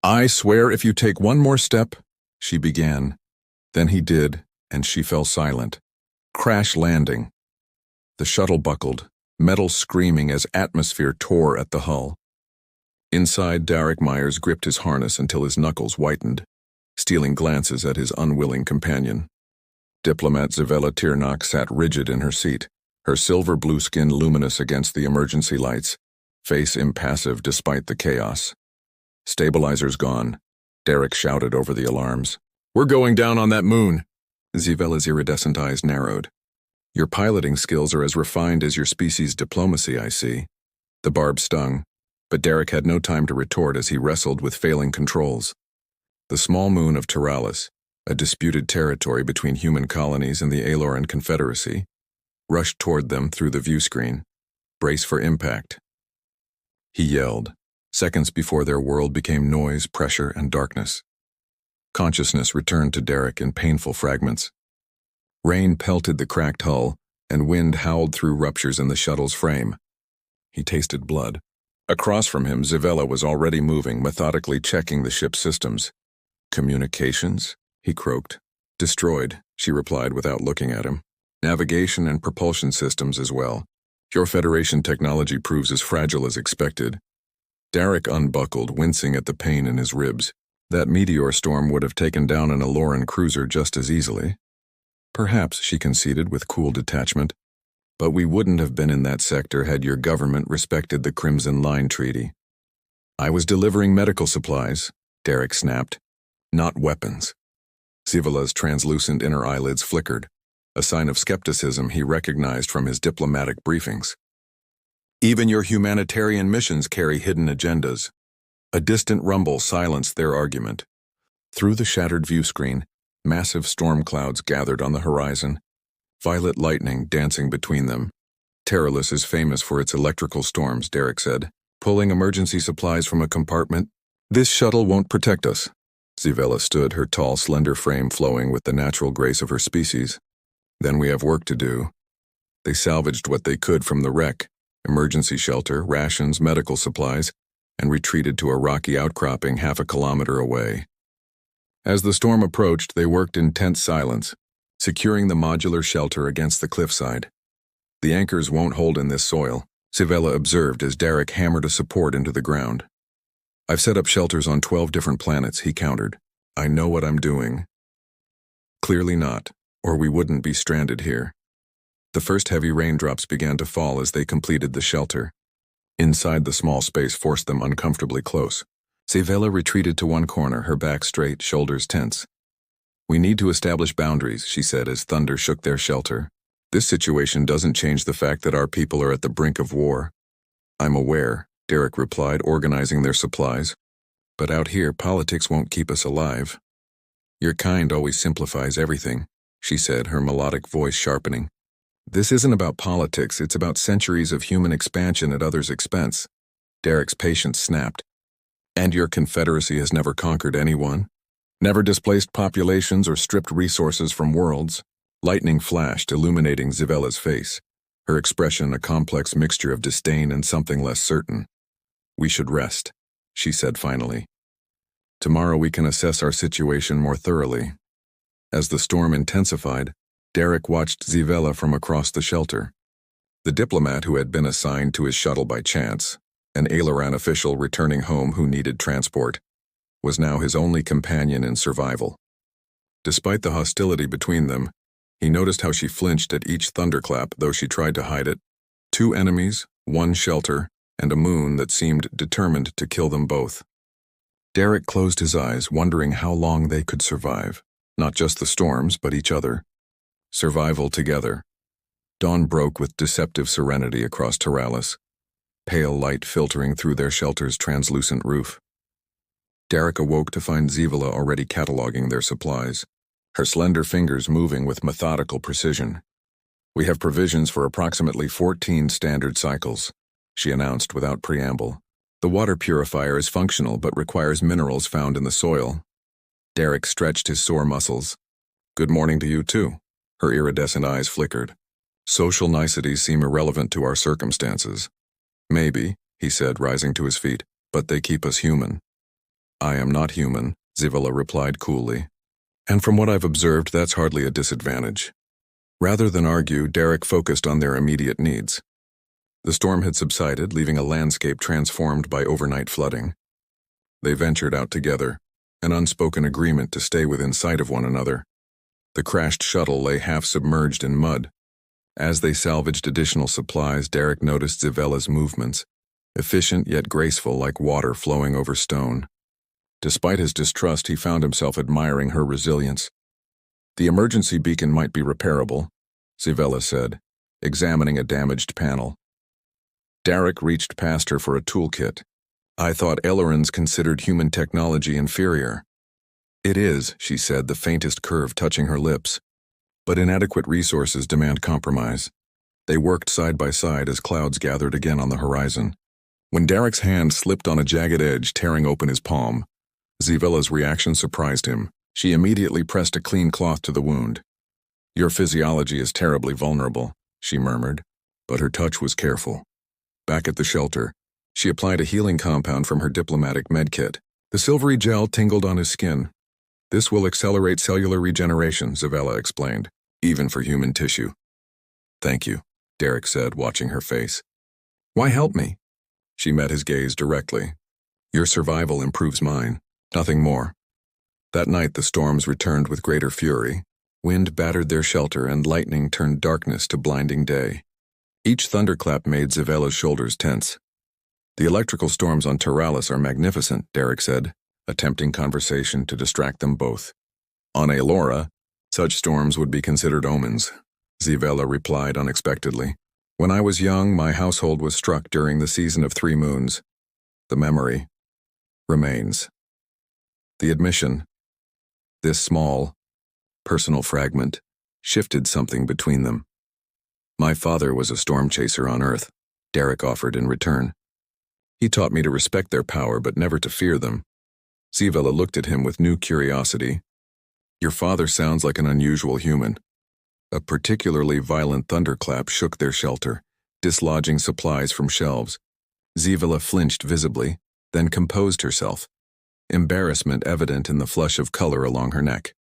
I swear if you take one more step, she began. Then he did, and she fell silent. Crash landing. The shuttle buckled, metal screaming as atmosphere tore at the hull. Inside, Derek Myers gripped his harness until his knuckles whitened, stealing glances at his unwilling companion. Diplomat Zavella Tiernock sat rigid in her seat, her silver-blue skin luminous against the emergency lights, face impassive despite the chaos. Stabilizers gone, Derek shouted over the alarms. We're going down on that moon. Zavella's iridescent eyes narrowed. Your piloting skills are as refined as your species' diplomacy, I see. The barb stung, but Derek had no time to retort as he wrestled with failing controls. The small moon of Taralis, a disputed territory between human colonies and the Aloran Confederacy, rushed toward them through the view screen. Brace for impact. He yelled, seconds before their world became noise, pressure, and darkness. Consciousness returned to Derek in painful fragments. Rain pelted the cracked hull, and wind howled through ruptures in the shuttle's frame. He tasted blood. Across from him, Zavella was already moving, methodically checking the ship's systems. Communications? He croaked. Destroyed, she replied without looking at him. Navigation and propulsion systems as well. Your Federation technology proves as fragile as expected. Derek unbuckled, wincing at the pain in his ribs. That meteor storm would have taken down an Aloran cruiser just as easily. Perhaps, she conceded with cool detachment. But we wouldn't have been in that sector had your government respected the Crimson Line Treaty. I was delivering medical supplies, Derek snapped, not weapons. Zavella's translucent inner eyelids flickered, a sign of skepticism he recognized from his diplomatic briefings. Even your humanitarian missions carry hidden agendas. A distant rumble silenced their argument. Through the shattered view screen, massive storm clouds gathered on the horizon, violet lightning dancing between them. Taralis is famous for its electrical storms, Derek said, pulling emergency supplies from a compartment. This shuttle won't protect us. Zavella stood, her tall, slender frame flowing with the natural grace of her species. Then we have work to do. They salvaged what they could from the wreck, emergency shelter, rations, medical supplies, and retreated to a rocky outcropping half a kilometer away. As the storm approached, they worked in tense silence, securing the modular shelter against the cliffside. The anchors won't hold in this soil, Zavella observed as Derek hammered a support into the ground. I've set up shelters on 12 different planets, he countered. I know what I'm doing. Clearly not, or we wouldn't be stranded here. The first heavy raindrops began to fall as they completed the shelter. Inside the small space forced them uncomfortably close. Zavella retreated to one corner, her back straight, shoulders tense. We need to establish boundaries, she said as thunder shook their shelter. This situation doesn't change the fact that our people are at the brink of war. I'm aware, Derek replied, organizing their supplies. But out here, politics won't keep us alive. Your kind always simplifies everything, she said, her melodic voice sharpening. This isn't about politics, it's about centuries of human expansion at others' expense. Derek's patience snapped. And your confederacy has never conquered anyone? Never displaced populations or stripped resources from worlds? Lightning flashed, illuminating Zavella's face, her expression a complex mixture of disdain and something less certain. We should rest, she said finally. Tomorrow we can assess our situation more thoroughly. As the storm intensified, Derek watched Zavella from across the shelter. The diplomat who had been assigned to his shuttle by chance, an Aloran official returning home who needed transport, was now his only companion in survival. Despite the hostility between them, he noticed how she flinched at each thunderclap, though she tried to hide it. 2 enemies, 1 shelter, and a moon that seemed determined to kill them both. Derek closed his eyes, wondering how long they could survive. Not just the storms, but each other. Survival together. Dawn broke with deceptive serenity across Taralis, pale light filtering through their shelter's translucent roof. Derek awoke to find Zavella already cataloging their supplies, her slender fingers moving with methodical precision. We have provisions for approximately 14 standard cycles, she announced without preamble. The water purifier is functional but requires minerals found in the soil. Derek stretched his sore muscles. Good morning to you too. Her iridescent eyes flickered. Social niceties seem irrelevant to our circumstances. Maybe, he said, rising to his feet, but they keep us human. I am not human, Zivela replied coolly. And from what I've observed, that's hardly a disadvantage. Rather than argue, Derek focused on their immediate needs. The storm had subsided, leaving a landscape transformed by overnight flooding. They ventured out together, an unspoken agreement to stay within sight of one another. The crashed shuttle lay half submerged in mud. As they salvaged additional supplies, Derek noticed Zivela's movements, efficient yet graceful like water flowing over stone. Despite his distrust, he found himself admiring her resilience. The emergency beacon might be repairable, Zivela said, examining a damaged panel. Derek reached past her for a toolkit. I thought Elorons considered human technology inferior. It is, she said, the faintest curve touching her lips. But inadequate resources demand compromise. They worked side by side as clouds gathered again on the horizon. When Derek's hand slipped on a jagged edge, tearing open his palm, Zivela's reaction surprised him. She immediately pressed a clean cloth to the wound. Your physiology is terribly vulnerable, she murmured, but her touch was careful. Back at the shelter, she applied a healing compound from her diplomatic medkit. The silvery gel tingled on his skin. This will accelerate cellular regeneration, Zivela explained, even for human tissue. Thank you, Derek said, watching her face. Why help me? She met his gaze directly. Your survival improves mine, nothing more. That night the storms returned with greater fury. Wind battered their shelter and lightning turned darkness to blinding day. Each thunderclap made Zivela's shoulders tense. The electrical storms on Taralis are magnificent, Derek said, attempting conversation to distract them both. On Aelora, such storms would be considered omens, Zivela replied unexpectedly. When I was young, my household was struck during the season of 3 moons. The memory remains. The admission, this small, personal fragment, shifted something between them. My father was a storm chaser on Earth, Derek offered in return. He taught me to respect their power but never to fear them. Zivela looked at him with new curiosity. Your father sounds like an unusual human. A particularly violent thunderclap shook their shelter, dislodging supplies from shelves. Zivela flinched visibly, then composed herself, embarrassment evident in the flush of color along her neck.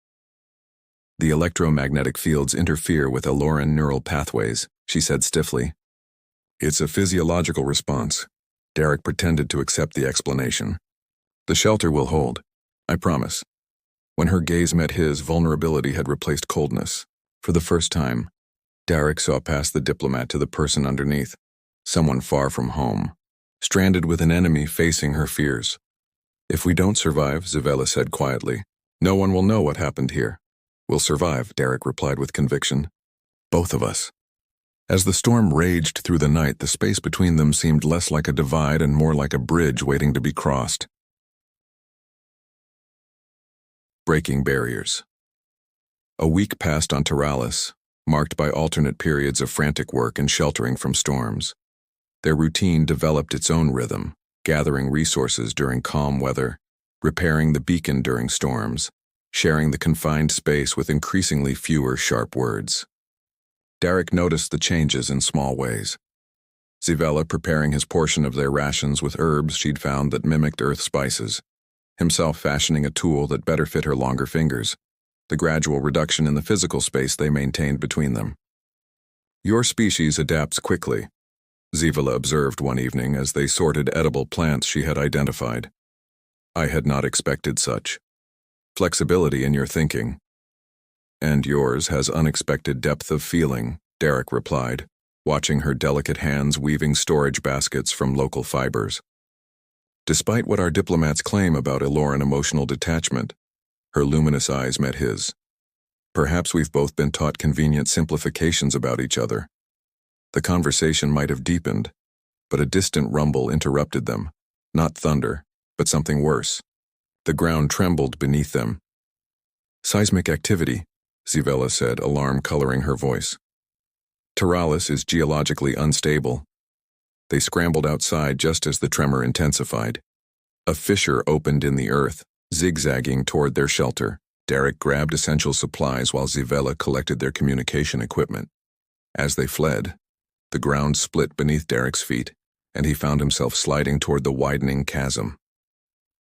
The electromagnetic fields interfere with Eloran neural pathways, she said stiffly. It's a physiological response. Derek pretended to accept the explanation. The shelter will hold, I promise. When her gaze met his, vulnerability had replaced coldness. For the first time, Derek saw past the diplomat to the person underneath, someone far from home, stranded with an enemy facing her fears. If we don't survive, Zivela said quietly, no one will know what happened here. We'll survive, Derek replied with conviction. Both of us. As the storm raged through the night, the space between them seemed less like a divide and more like a bridge waiting to be crossed. Breaking barriers. A week passed on Taralis, marked by alternate periods of frantic work and sheltering from storms. Their routine developed its own rhythm, gathering resources during calm weather, repairing the beacon during storms, sharing the confined space with increasingly fewer sharp words. Derek noticed the changes in small ways. Zivela preparing his portion of their rations with herbs she'd found that mimicked earth spices, himself fashioning a tool that better fit her longer fingers, the gradual reduction in the physical space they maintained between them. Your species adapts quickly, Zivela observed one evening as they sorted edible plants she had identified. I had not expected such flexibility in your thinking. And yours has unexpected depth of feeling, Derek replied, watching her delicate hands weaving storage baskets from local fibers. Despite what our diplomats claim about Eloran emotional detachment, her luminous eyes met his. Perhaps we've both been taught convenient simplifications about each other. The conversation might have deepened, but a distant rumble interrupted them, not thunder, but something worse. The ground trembled beneath them. Seismic activity, Zivela said, alarm coloring her voice. Taralis is geologically unstable. They scrambled outside just as the tremor intensified. A fissure opened in the earth, zigzagging toward their shelter. Derek grabbed essential supplies while Zivela collected their communication equipment. As they fled, the ground split beneath Derek's feet, and he found himself sliding toward the widening chasm.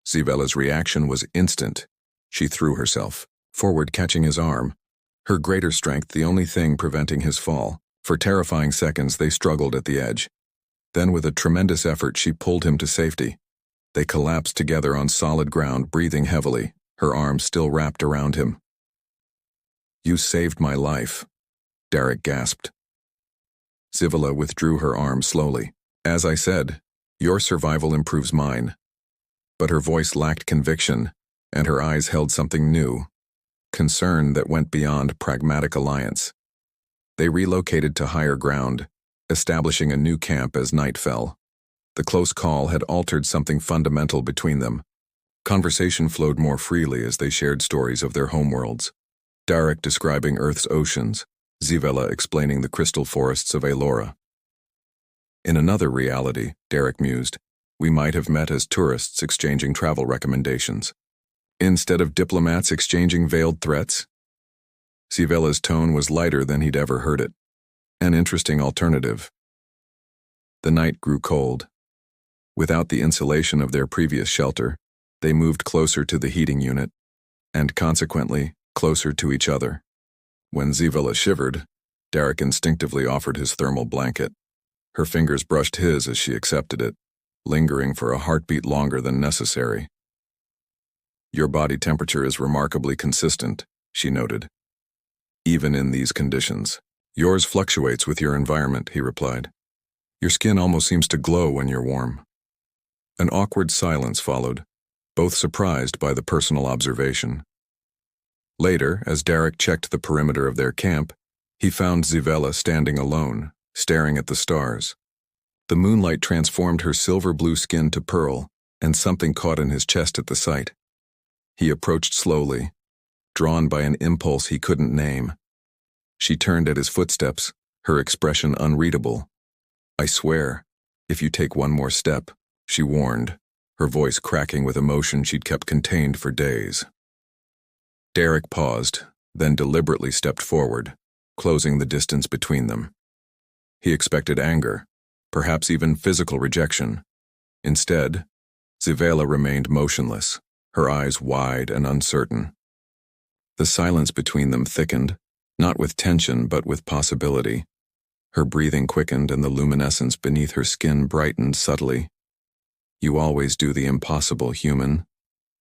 Zivella's reaction was instant. She threw herself forward, catching his arm, her greater strength the only thing preventing his fall. For terrifying seconds they struggled at the edge. Then with a tremendous effort she pulled him to safety. They collapsed together on solid ground, breathing heavily, her arms still wrapped around him. "You saved my life," Derek gasped. Zivella withdrew her arm slowly. "As I said, your survival improves mine." But her voice lacked conviction, and her eyes held something new, concern that went beyond pragmatic alliance. They relocated to higher ground, establishing a new camp as night fell. The close call had altered something fundamental between them. Conversation flowed more freely as they shared stories of their homeworlds. Derek describing Earth's oceans, Zivella explaining the crystal forests of Elora. In another reality, Derek mused, we might have met as tourists exchanging travel recommendations, instead of diplomats exchanging veiled threats. Zivella's tone was lighter than he'd ever heard it. An interesting alternative. The night grew cold. Without the insulation of their previous shelter, they moved closer to the heating unit, and consequently, closer to each other. When Zivella shivered, Derek instinctively offered his thermal blanket. Her fingers brushed his as she accepted it, lingering for a heartbeat longer than necessary. "Your body temperature is remarkably consistent," she noted. "Even in these conditions. Yours fluctuates with your environment," he replied. "Your skin almost seems to glow when you're warm." An awkward silence followed, both surprised by the personal observation. Later, as Derek checked the perimeter of their camp, he found Zivella standing alone, staring at the stars. The moonlight transformed her silver-blue skin to pearl, and something caught in his chest at the sight. He approached slowly, drawn by an impulse he couldn't name. She turned at his footsteps, her expression unreadable. "I swear, if you take one more step," she warned, her voice cracking with emotion she'd kept contained for days. Derek paused, then deliberately stepped forward, closing the distance between them. He expected anger, perhaps even physical rejection. Instead, Zivella remained motionless, her eyes wide and uncertain. The silence between them thickened, not with tension but with possibility. Her breathing quickened and the luminescence beneath her skin brightened subtly. "You always do the impossible, human,"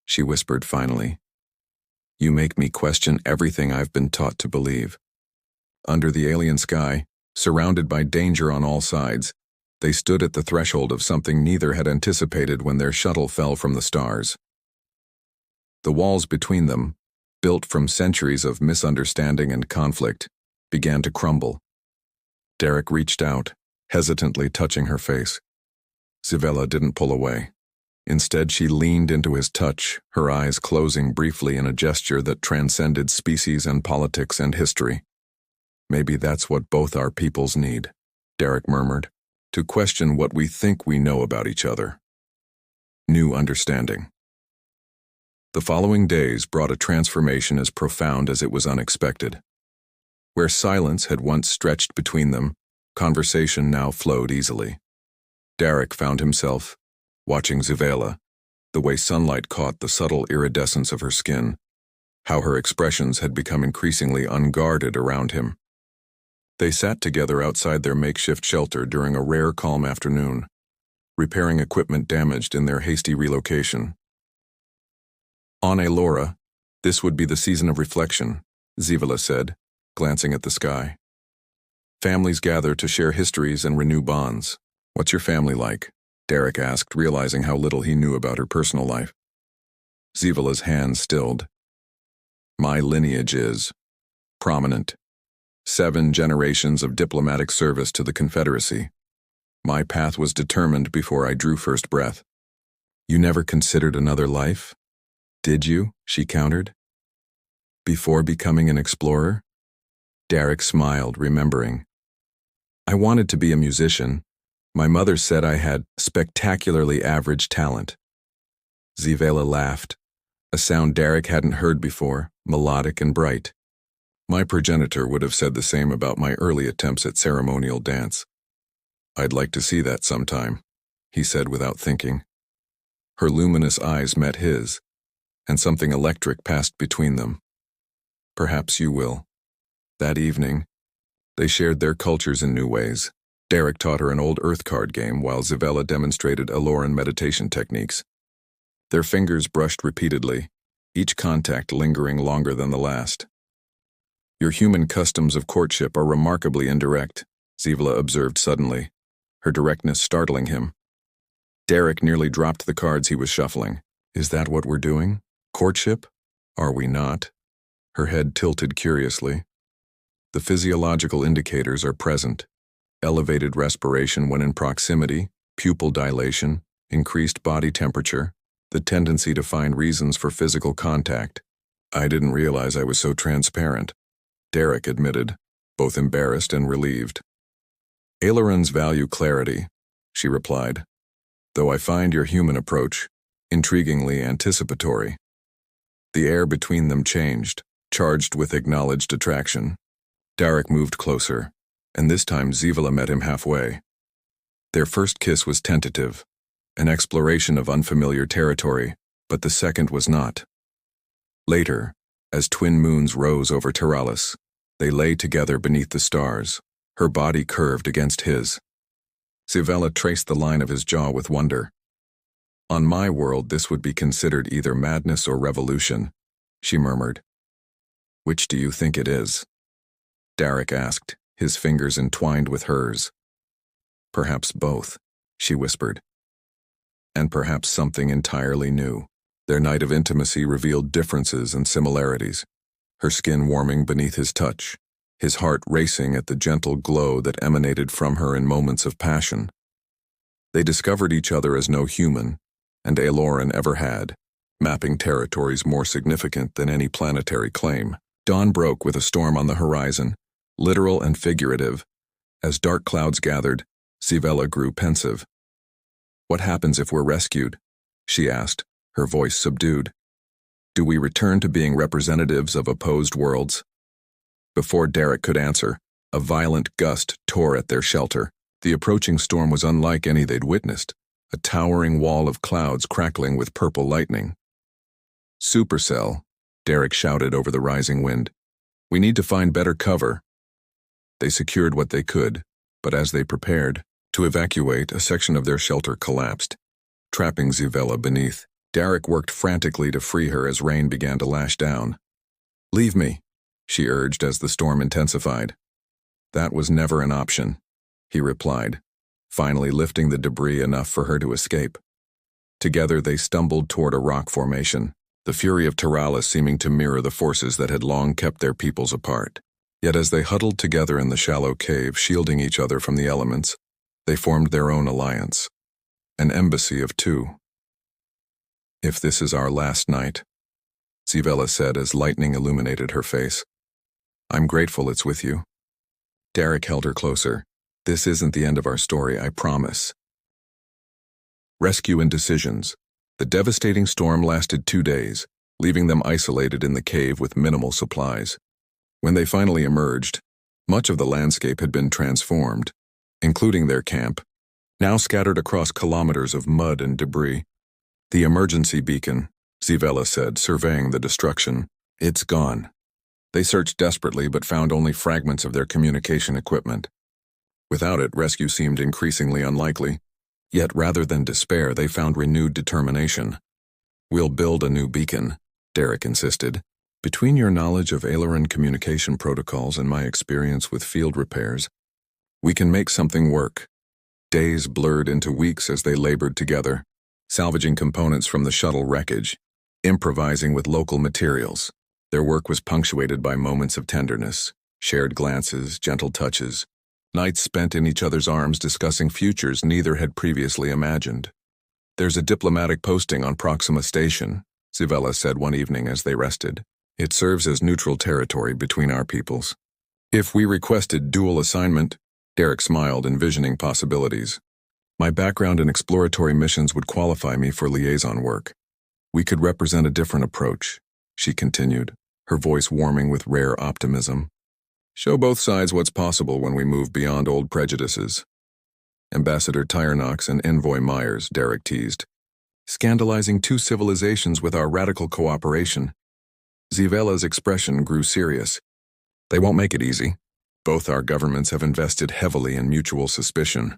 she whispered finally. "You make me question everything I've been taught to believe." Under the alien sky, surrounded by danger on all sides, they stood at the threshold of something neither had anticipated when their shuttle fell from the stars. The walls between them, built from centuries of misunderstanding and conflict, began to crumble. Derek reached out, hesitantly touching her face. Zivella didn't pull away. Instead, she leaned into his touch, her eyes closing briefly in a gesture that transcended species and politics and history. "Maybe that's what both our peoples need," Derek murmured, "to question what we think we know about each other." New understanding. The following days brought a transformation as profound as it was unexpected. Where silence had once stretched between them, conversation now flowed easily. Derek found himself watching Zivella, the way sunlight caught the subtle iridescence of her skin, how her expressions had become increasingly unguarded around him. They sat together outside their makeshift shelter during a rare calm afternoon, repairing equipment damaged in their hasty relocation. On Elora, this would be the season of reflection, Zivella said, glancing at the sky. Families gather to share histories and renew bonds. "What's your family like?" Derek asked, realizing how little he knew about her personal life. Zivella's hand stilled. "My lineage is prominent. 7 generations of diplomatic service to the Confederacy. My path was determined before I drew first breath." "You never considered another life? Did you?" she countered. "Before becoming an explorer?" Derek smiled, remembering. "I wanted to be a musician. My mother said I had spectacularly average talent." Zivella laughed, a sound Derek hadn't heard before, melodic and bright. "My progenitor would have said the same about my early attempts at ceremonial dance." "I'd like to see that sometime," he said without thinking. Her luminous eyes met his, and something electric passed between them. Perhaps you will. That evening, they shared their cultures in new ways. Derek taught her an old Earth card game while Zivella demonstrated Aloran meditation techniques. Their fingers brushed repeatedly, each contact lingering longer than the last. Your human customs of courtship are remarkably indirect, Zivella observed suddenly, her directness startling him. Derek nearly dropped the cards he was shuffling. Is that what we're doing? Courtship? Are we not? Her head tilted curiously. The physiological indicators are present. Elevated respiration when in proximity, pupil dilation, increased body temperature, the tendency to find reasons for physical contact. I didn't realize I was so transparent, Derek admitted, both embarrassed and relieved. Ailerons value clarity, she replied, though I find your human approach intriguingly anticipatory. The air between them changed, charged with acknowledged attraction. Derek moved closer, and this time Zivella met him halfway. Their first kiss was tentative, an exploration of unfamiliar territory, but the second was not. Later, as twin moons rose over Taralis, they lay together beneath the stars, her body curved against his. Zivella traced the line of his jaw with wonder. On my world, this would be considered either madness or revolution, she murmured. Which do you think it is? Derek asked, his fingers entwined with hers. Perhaps both, she whispered. And perhaps something entirely new. Their night of intimacy revealed differences and similarities, her skin warming beneath his touch, his heart racing at the gentle glow that emanated from her in moments of passion. They discovered each other as no human, and Aloran ever had, mapping territories more significant than any planetary claim. Dawn broke with a storm on the horizon, literal and figurative. As dark clouds gathered, Zivella grew pensive. What happens if we're rescued? She asked, her voice subdued. Do we return to being representatives of opposed worlds? Before Derek could answer, a violent gust tore at their shelter. The approaching storm was unlike any they'd witnessed, a towering wall of clouds crackling with purple lightning. Supercell, Derek shouted over the rising wind. We need to find better cover. They secured what they could, but as they prepared to evacuate, a section of their shelter collapsed, trapping Zivella beneath. Derek worked frantically to free her as rain began to lash down. Leave me, she urged as the storm intensified. That was never an option, he replied, finally lifting the debris enough for her to escape. Together they stumbled toward a rock formation, the fury of Taralis seeming to mirror the forces that had long kept their peoples apart. Yet as they huddled together in the shallow cave, shielding each other from the elements, they formed their own alliance, an embassy of two. If this is our last night, Zivella said as lightning illuminated her face, I'm grateful it's with you. Derek held her closer. This isn't the end of our story, I promise. Rescue and decisions. The devastating storm lasted 2 days, leaving them isolated in the cave with minimal supplies. When they finally emerged, much of the landscape had been transformed, including their camp, now scattered across kilometers of mud and debris. The emergency beacon, Zivella said, surveying the destruction. It's gone. They searched desperately but found only fragments of their communication equipment. Without it, rescue seemed increasingly unlikely. Yet rather than despair, they found renewed determination. We'll build a new beacon, Derek insisted. Between your knowledge of Aileron communication protocols and my experience with field repairs, we can make something work. Days blurred into weeks as they labored together, salvaging components from the shuttle wreckage, improvising with local materials. Their work was punctuated by moments of tenderness, shared glances, gentle touches, nights spent in each other's arms discussing futures neither had previously imagined. There's a diplomatic posting on Proxima Station, Zivella said one evening as they rested. It serves as neutral territory between our peoples. If we requested dual assignment, Derek smiled, envisioning possibilities. My background in exploratory missions would qualify me for liaison work. We could represent a different approach, she continued, her voice warming with rare optimism. Show both sides what's possible when we move beyond old prejudices. Ambassador Tyrnox and Envoy Myers, Derek teased. scandalizing two civilizations with our radical cooperation. Zivela's expression grew serious. They won't make it easy. Both our governments have invested heavily in mutual suspicion.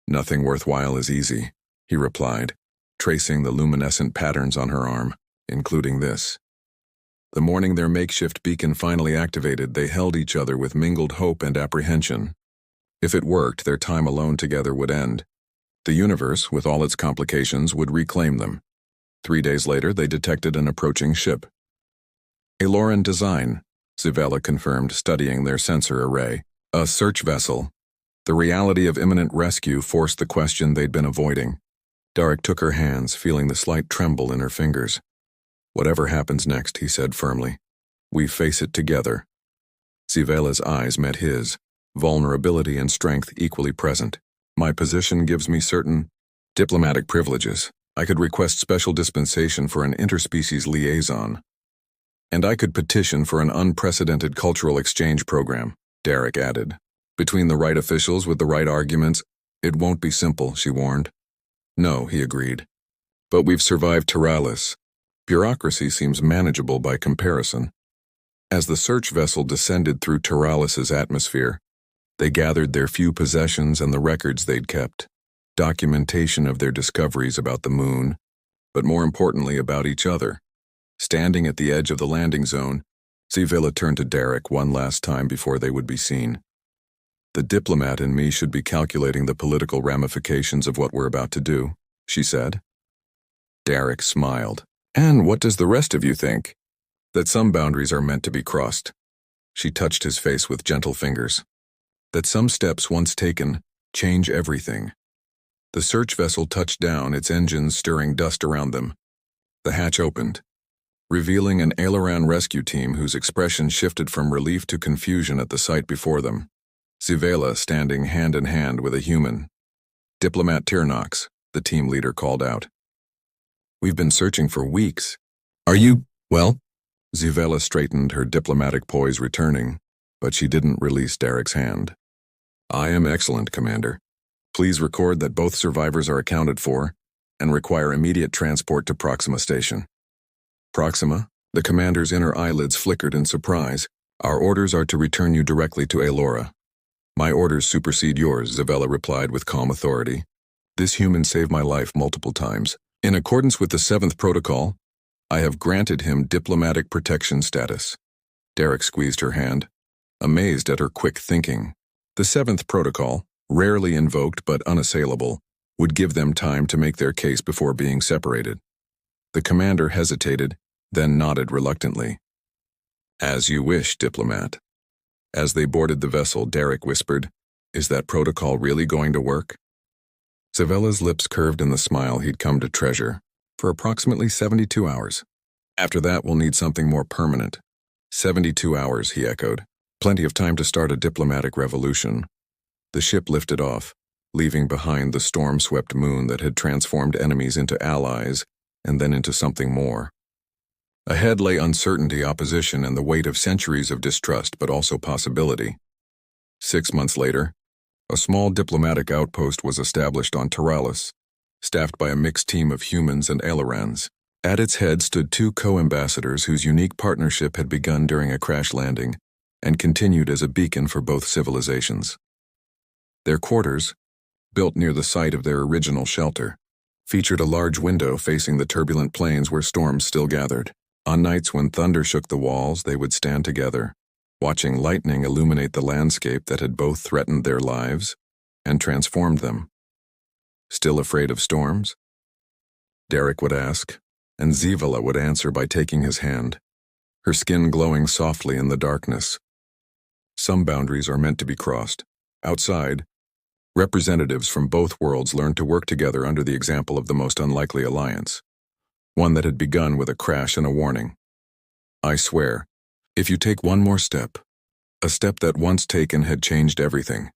Nothing worthwhile is easy, he replied, tracing the luminescent patterns on her arm, including this. The morning their makeshift beacon finally activated, they held each other with mingled hope and apprehension. If it worked, their time alone together would end. The universe, with all its complications, would reclaim them. 3 days later, they detected an approaching ship. A Lauren design, Zivela confirmed, studying their sensor array. A search vessel. The reality of imminent rescue forced the question they'd been avoiding. Darek took her hands, feeling the slight tremble in her fingers. Whatever happens next, he said firmly, we face it together. Zivela's eyes met his, vulnerability and strength equally present. My position gives me certain diplomatic privileges. I could request special dispensation for an interspecies liaison. And I could petition for an unprecedented cultural exchange program, Darek added. Between the right officials with the right arguments, it won't be simple, she warned. No, he agreed. But we've survived Teralis. Bureaucracy seems manageable by comparison. As the search vessel descended through Teralis's atmosphere, they gathered their few possessions and the records they'd kept, documentation of their discoveries about the moon, but more importantly about each other. Standing at the edge of the landing zone, Zivela turned to Darek one last time before they would be seen. The diplomat in me should be calculating the political ramifications of what we're about to do, she said. Darek smiled. And what does the rest of you think? That some boundaries are meant to be crossed. She touched his face with gentle fingers. That some steps once taken change everything. The search vessel touched down, its engines stirring dust around them. The hatch opened, revealing an Aileron rescue team whose expression shifted from relief to confusion at the sight before them. Zivela standing hand in hand with a human. Diplomat Tirnox, the team leader called out. We've been searching for weeks. Are you, well? Zivela straightened, her diplomatic poise returning, but she didn't release Darek's hand. I am excellent, Commander. Please record that both survivors are accounted for and require immediate transport to Proxima Station. Proxima? The commander's inner eyelids flickered in surprise. Our orders are to return you directly to Aelora. My orders supersede yours, Zivela replied with calm authority. This human saved my life multiple times. In accordance with the 7th protocol, I have granted him diplomatic protection status. Darek squeezed her hand, amazed at her quick thinking. The 7th protocol, rarely invoked but unassailable, would give them time to make their case before being separated. The commander hesitated, then nodded reluctantly. As you wish, diplomat. As they boarded the vessel, Darek whispered, Is that protocol really going to work? Zivela's lips curved in the smile he'd come to treasure. For approximately 72 hours. After that, we'll need something more permanent. 72 hours, he echoed. Plenty of time to start a diplomatic revolution. The ship lifted off, leaving behind the storm-swept moon that had transformed enemies into allies and then into something more. Ahead lay uncertainty, opposition, and the weight of centuries of distrust, but also possibility. 6 months later, a small diplomatic outpost was established on Teralis, staffed by a mixed team of humans and Aelerans. At its head stood 2 co-ambassadors whose unique partnership had begun during a crash landing and continued as a beacon for both civilizations. Their quarters, built near the site of their original shelter, featured a large window facing the turbulent plains where storms still gathered. On nights when thunder shook the walls, they would stand together, watching lightning illuminate the landscape that had both threatened their lives and transformed them. Still afraid of storms? Darek would ask, and Zivela would answer by taking his hand, her skin glowing softly in the darkness. Some boundaries are meant to be crossed. Outside, representatives from both worlds learned to work together under the example of the most unlikely alliance, one that had begun with a crash and a warning. I swear, if you take one more step, a step that once taken had changed everything,